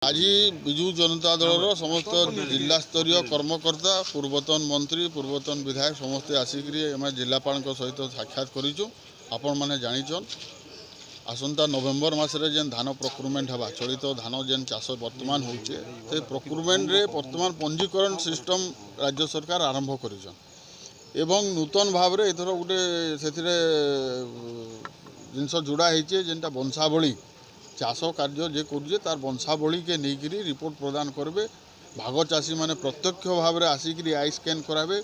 आज विजु जनता दल समस्त जिला स्तरीय कर्मकर्ता पूर्वतन मंत्री पूर्वतन विधायक समस्ते आसिक जिलापाल सहित साक्षात करूँ। आपण मैंने जाचन आसंता नवेम्बर मसरे जेन धान प्रक्रुरमेंट हवा चलित धान जेन चाष बर्तमान होचे से प्रक्रुरमेंट रे वर्तमान पंजीकरण सिस्टम राज्य सरकार आरंभ करिछन एवं नूतन भाव रे एथर गोटे से जिनस जोड़ा होचे जेनटा वंशावली चाष कार्य जे करुचे तार वंशावली के नहींकरी रिपोर्ट प्रदान करबे। भाग चाषी माने प्रत्यक्ष भाव में आसिक आई स्कैन करावे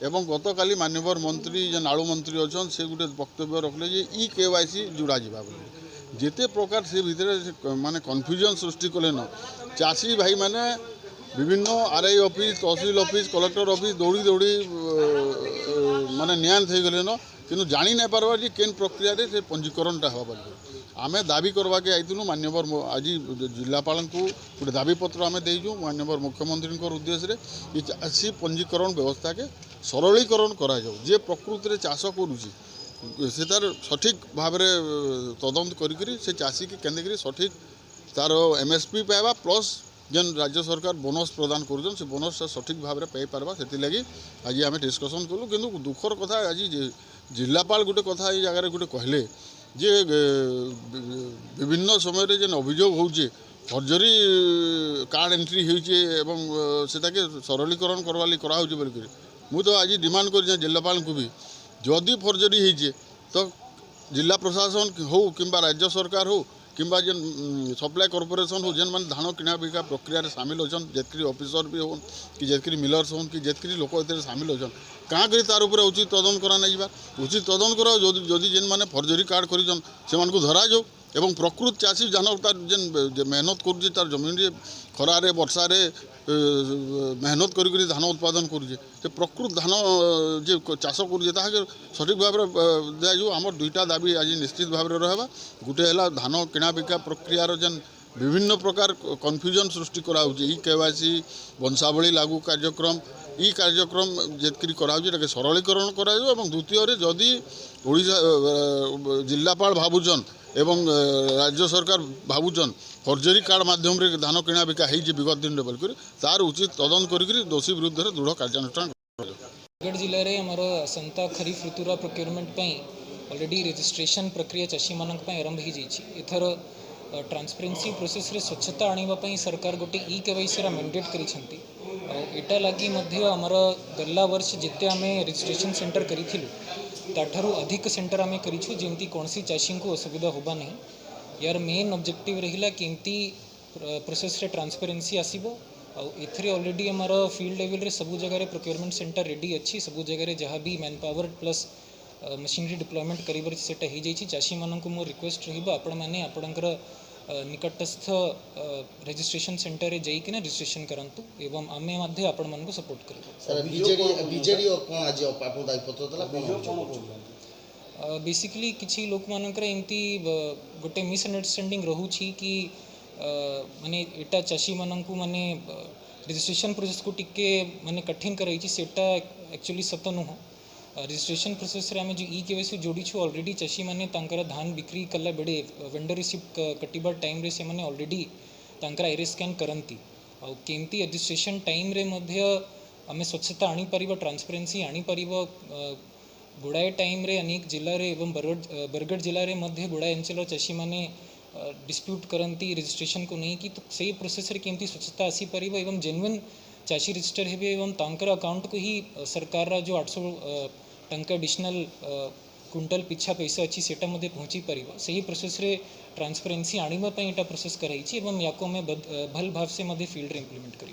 एवं गतकाली माननीय मंत्री जेन आलू मंत्री अच्छा से गोटे वक्तव्य रखले जे ई केवाईसी जोड़ा जा जिते प्रकार से भितर माने कन्फ्यूजन सृष्टि कले न चाषी भाई माने विभिन्न RI office tehsil office collector office दौड़ी दौड़ी माने नियांत हो गले न कि जानी नहीं पार्बार कि केन प्रक्रिया से पंजीकरणटा हवा बोल आमे दाबी करवा के आईलु माननीय आज जिलापाल को गोटे दाबीपत्र आम देचु माननीय मुख्यमंत्री उद्देश्य ये चाषी पंजीकरण व्यवस्था के सरलीकरण करा जाऊ जे प्रकृति में चाष करुँची से तार सठिक भाव में तदंत करी से चाषी के केन्द्र सठिक तार एमएसपी पाइबा प्लस जेन राज्य सरकार बोनस प्रदान कर से बोनस सठिक भाव में पाइपर से लगी आज आम डिस्कसन कलु कि दुखर कथा आज जिलापाल गोटे कथा ये जगह गोटे कहले जे विभिन्न समय जेन अभियोग होचे फर्जरी कार्ड एंट्री होचे एवं सेटा के सरलीकरण करवाली करा बोल मु तो आज डिमांड कर जिलापाल को भी जदि फर्जरी होचे तो जिला प्रशासन हो कि राज्य सरकार हो कि जेन सप्लाई कॉर्पोरेशन हो जेन मान धान किना बिका प्रक्रिया सामिल होचन जेतकरी ऑफिसर भी हो कि जेतकरी मिलर्स हो कि जेतकरी लोक ए सामिल होचन कहाँ करी तार उपर उचित तदंत करा नहीं उचित तदंत करा जदि जेन माने फर्जरी कार्ड करिजन से धरा जाऊ एवं प्रकृत चाषी जान तार जेन मेहनत करुचे तार जमीन रे खरारे वर्षारे मेहनत करी धान उत्पादन करुचे से प्रकृत धान जे चाष करुचे ताके सठिक भाव में दिजाऊ। आम दुईटा दाबी आज निश्चित भाव में रहा गोटे है धान किना बिका प्रक्रियार जेन विभिन्न प्रकार कन्फ्यूजन सृष्टि कराऊँच ई केवाईसी वंशावली लागू कार्यक्रम ई कार्यक्रम जेतकरी कराऊँच सरलीकरण कराऊ और द्वितीय जदि ओडिशा जिलापाल भावुचन एवं राज्य सरकार भावुचन फर्जरी कार्ड माध्यम रे धान किना बिका विगत दिन बोल तार उचित तदंत कर दोषी विरुद्ध दृढ़ कार्यानुष्ठान बरगढ़ जिले में आमर आसंता खरीफ ऋतुर प्रोक्योरमेंट ऑलरेडी रजिस्ट्रेशन प्रक्रिया चाषी मानक आरंभ हो जाथर ट्रांसपेरेन्सी प्रोसेस रे स्वच्छता आने सरकार गोटे ई केवाईसी मैंडेट करा लगी आमर गला वर्ष जिते आम रजिस्ट्रेशन सेंटर करूँ ताठारू अधिक सेंटर आम करूँ जमी कौन चाषी को असुविधा होगा नहीं यार मेन ऑब्जेक्टिव रहा कि प्रोसेस रे ट्रांसपेरेन्सी आसो एथरे ऑलरेडी आमर फील्ड लेवल रे सबू जगह प्रोक्योरमेंट सेंटर रेडी अच्छी सबू जगह जहाँ भी man power plus machinery deployment कर सेटा हो जाइए चाषी मानक मो रिक्वेस्ट रही आपण मैंने आपणकर निकटस्थ रजिस्ट्रेशन सेंटर रे जाइकिना रजिस्ट्रेशन करंतु एवं आमे माध्य आपण मानको सपोर्ट करू। बेसिकली किसी लोक मानकर एमती गोटे मिसअंडरस्टैंडिंग रहूची कि माने एटा चाषी मानकु माने रजिस्ट्रेशन प्रोसेस को टिके माने कठिन कराई सेटा एक्चुअली सत नुह रजिस्ट्रेशन प्रोसेस रे आमे जो ई केवाईसी जोड़ीछु ऑलरेडी चाषी माने तांकर धान बिक्री कला बेड़े वेंडर रिसिप्ट कटिबा टाइम रे से माने ऑलरेडी तांकर आईरे स्कैन करंती आ केमती रजिस्ट्रेशन टाइम रे मध्य आमे स्वच्छता आनी परिबा ट्रांसपेरेन्सी आनी परिबा गुड़ाए टाइम रे अनेक जिला रे एवं बरगढ़ जिला रे मध्य गुड़ाए अंचल चाषी माने डिस्प्यूट करंती रजिस्ट्रेशन को नहीं कि तो सही प्रोसेस रे केमती स्वच्छता आसी परिबा एवं जेन्युइन चाषी रजिस्टर हेबे एवं तांकर अकाउंट को ही सरकार जो 800 टंका एडिशनल क्विंटल पिछा पैसा अच्छी सेटा मध्य पहुँची पारिबा सही प्रोसेस रे ट्रांसपेरेन्सी आनिबा पई एटा प्रोसेस कराई एवं याको में भल भाव से मध्य फील्ड रे इंप्लीमेंट करी।